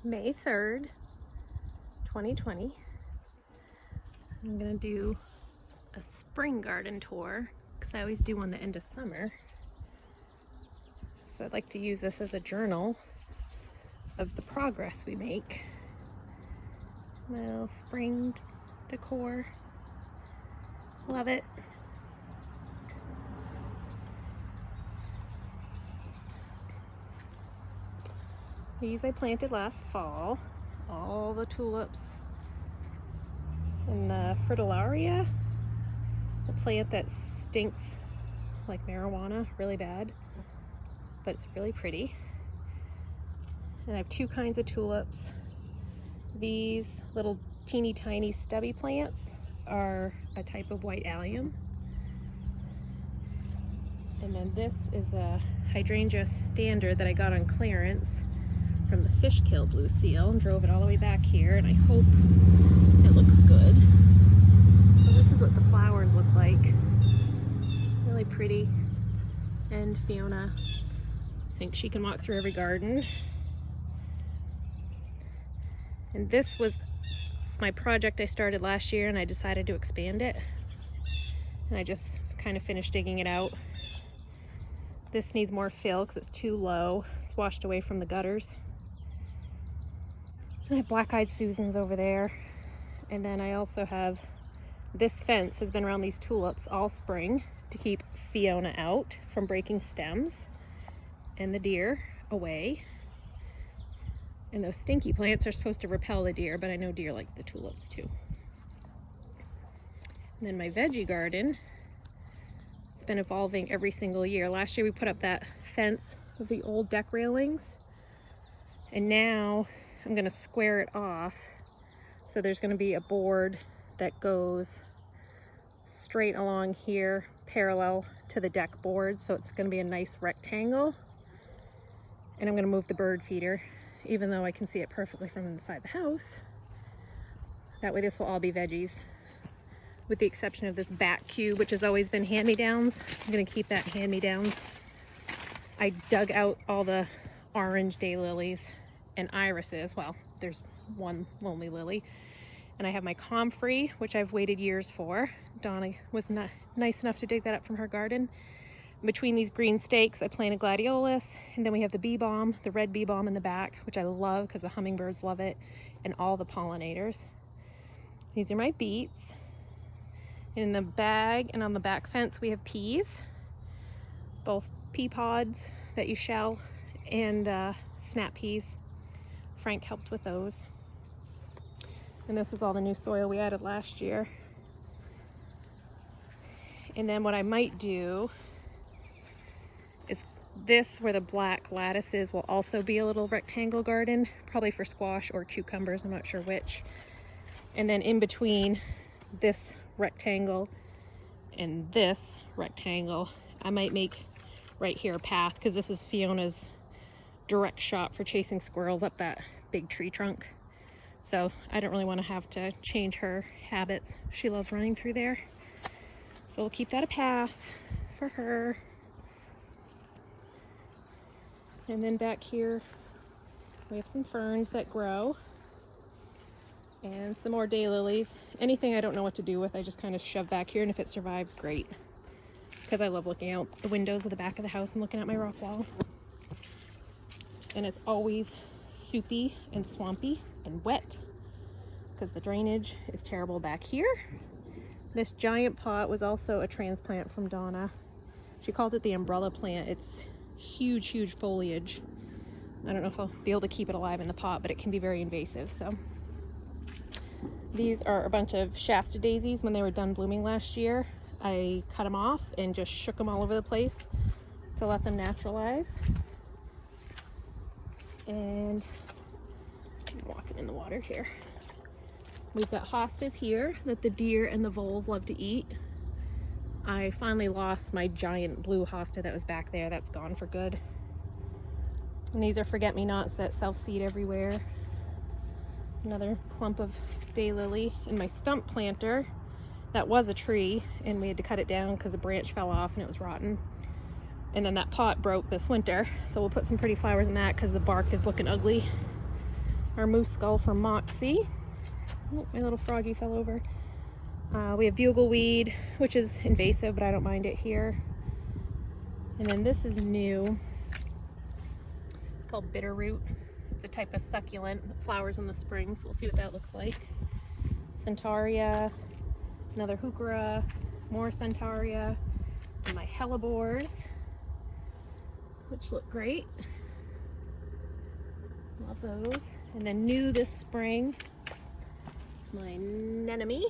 May 3rd, 2020. I'm gonna do a spring garden tour because I always do one the end of summer. So I'd like to use this as a journal of the progress we make. My little spring decor. Love it. These I planted last fall. All the tulips and the fritillaria, a plant that stinks like marijuana really bad, but it's really pretty. And I have two kinds of tulips. These little teeny tiny stubby plants are a type of white allium. And then this is a hydrangea standard that I got on clearance from the Fishkill blue seal and drove it all the way back here, and I hope it looks good. So this is what the flowers look like. Really pretty. And Fiona thinks she can walk through every garden. And this was my project I started last year, and I decided to expand it. And I just kind of finished digging it out. This needs more fill because it's too low. It's washed away from the gutters. I have black-eyed Susans over there. And then I also have, this fence has been around these tulips all spring to keep Fiona out from breaking stems and the deer away. And those stinky plants are supposed to repel the deer, but I know deer like the tulips too. And then my veggie garden, it's been evolving every single year. Last year we put up that fence with the old deck railings, and now I'm gonna square it off. So there's gonna be a board that goes straight along here, parallel to the deck board. So it's gonna be a nice rectangle. And I'm gonna move the bird feeder, even though I can see it perfectly from inside the house. That way this will all be veggies, with the exception of this back cube, which has always been hand-me-downs. I'm gonna keep that hand-me-downs. I dug out all the orange daylilies and irises. Well, there's one lonely lily. And I have my comfrey, which I've waited years for. Donna was not nice enough to dig that up from her garden. Between these green stakes, I planted gladiolus, and then we have the bee balm, the red bee balm in the back, which I love because the hummingbirds love it, and all the pollinators. These are my beets. In the bag and on the back fence, we have peas, both pea pods that you shell, and snap peas. Frank helped with those. And this is all the new soil we added last year. And then what I might do is this, where the black lattice is, will also be a little rectangle garden, probably for squash or cucumbers, I'm not sure which. And then in between this rectangle and this rectangle, I might make right here a path, because this is Fiona's direct shot for chasing squirrels up that big tree trunk. So I don't really want to have to change her habits. She loves running through there. So we'll keep that a path for her. And then back here, we have some ferns that grow and some more daylilies. Anything I don't know what to do with, I just kind of shove back here, and if it survives, great. Because I love looking out the windows of the back of the house and looking at my rock wall. And it's always soupy and swampy and wet because the drainage is terrible back here. This giant pot was also a transplant from Donna. She calls it the umbrella plant. It's huge, huge foliage. I don't know if I'll be able to keep it alive in the pot, but it can be very invasive. So these are a bunch of Shasta daisies. When they were done blooming last year, I cut them off and just shook them all over the place to let them naturalize. And I'm walking in the water here. We've got hostas here that the deer and the voles love to eat. I finally lost my giant blue hosta that was back there. That's gone for good. And these are forget-me-nots that self-seed everywhere. Another clump of daylily. And my stump planter, that was a tree, and we had to cut it down because a branch fell off and it was rotten. And then that pot broke this winter, so we'll put some pretty flowers in that because the bark is looking ugly. our moose skull from Moxie. Oh, my little froggy fell over. We have bugleweed, which is invasive, but I don't mind it here. And then this is new. It's called bitterroot. It's a type of succulent that flowers in the spring, so we'll see what that looks like. Centaurea, another heuchera, more Centaurea, and my hellebores, which look great. Love those. And then new this spring is my anemone.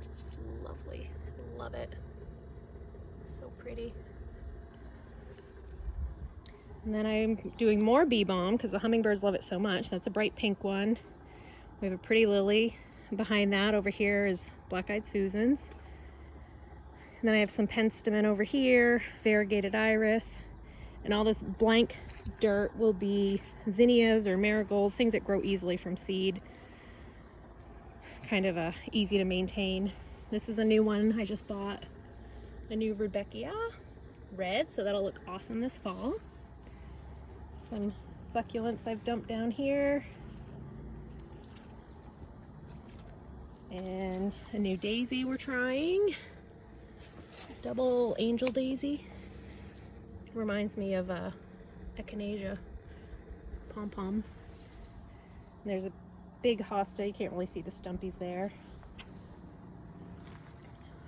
It's just lovely. I love it. So pretty. And then I'm doing more bee balm because the hummingbirds love it so much. That's a bright pink one. We have a pretty lily. Behind that over here is black-eyed Susans. And then I have some penstemon over here, variegated iris, and all this blank dirt will be zinnias or marigolds, things that grow easily from seed. Kind of easy to maintain. This is a new one I just bought, a new Rudbeckia red, so that'll look awesome this fall. Some succulents I've dumped down here. And a new daisy we're trying. Double angel daisy. Reminds me of echinacea pom-pom. There's a big hosta, you can't really see the stumpies there.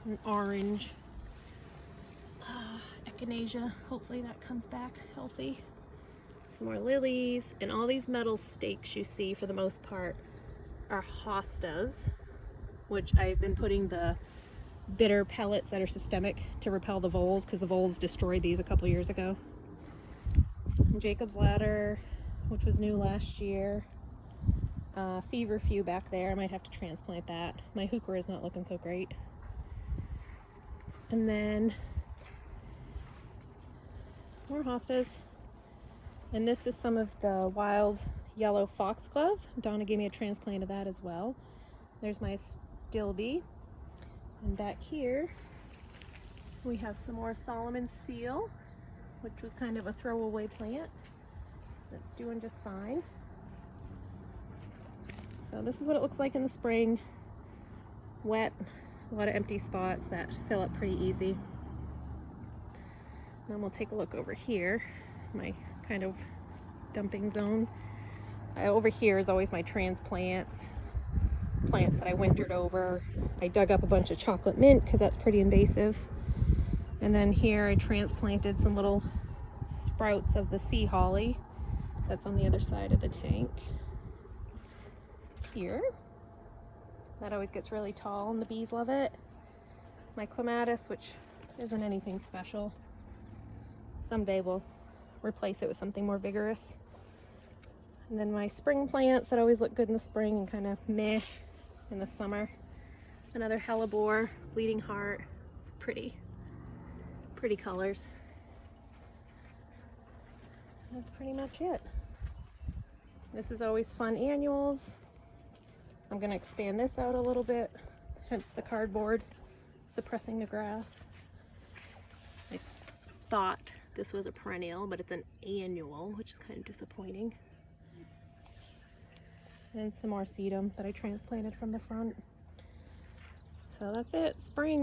An orange echinacea, hopefully that comes back healthy. Some more lilies, and all these metal stakes you see for the most part are hostas, which I've been putting the bitter pellets that are systemic to repel the voles, because the voles destroyed these a couple years ago. Jacob's ladder, which was new last year. Feverfew back there, I might have to transplant that. My heuchera is not looking so great. And then more hostas. And this is some of the wild yellow foxglove. Donna gave me a transplant of that as well. There's my stilby. And back here we have some more Solomon seal, which was kind of a throwaway plant that's doing just fine. So this is what it looks like in the spring. Wet, a lot of empty spots that fill up pretty easy. Then we'll take a look over here, my kind of dumping zone. Over here is always my transplants, plants that I wintered over. I dug up a bunch of chocolate mint because that's pretty invasive. And then here I transplanted some little sprouts of the sea holly. That's on the other side of the tank. Here, that always gets really tall and the bees love it. My clematis, which isn't anything special. Someday we'll replace it with something more vigorous. And then my spring plants that always look good in the spring and kind of meh in the summer. Another hellebore, bleeding heart. It's pretty colors. That's pretty much it. This is always fun annuals. I'm going to expand this out a little bit, hence the cardboard suppressing the grass. I thought this was a perennial, but it's an annual, which is kind of disappointing. And some more sedum that I transplanted from the front. So that's it, spring.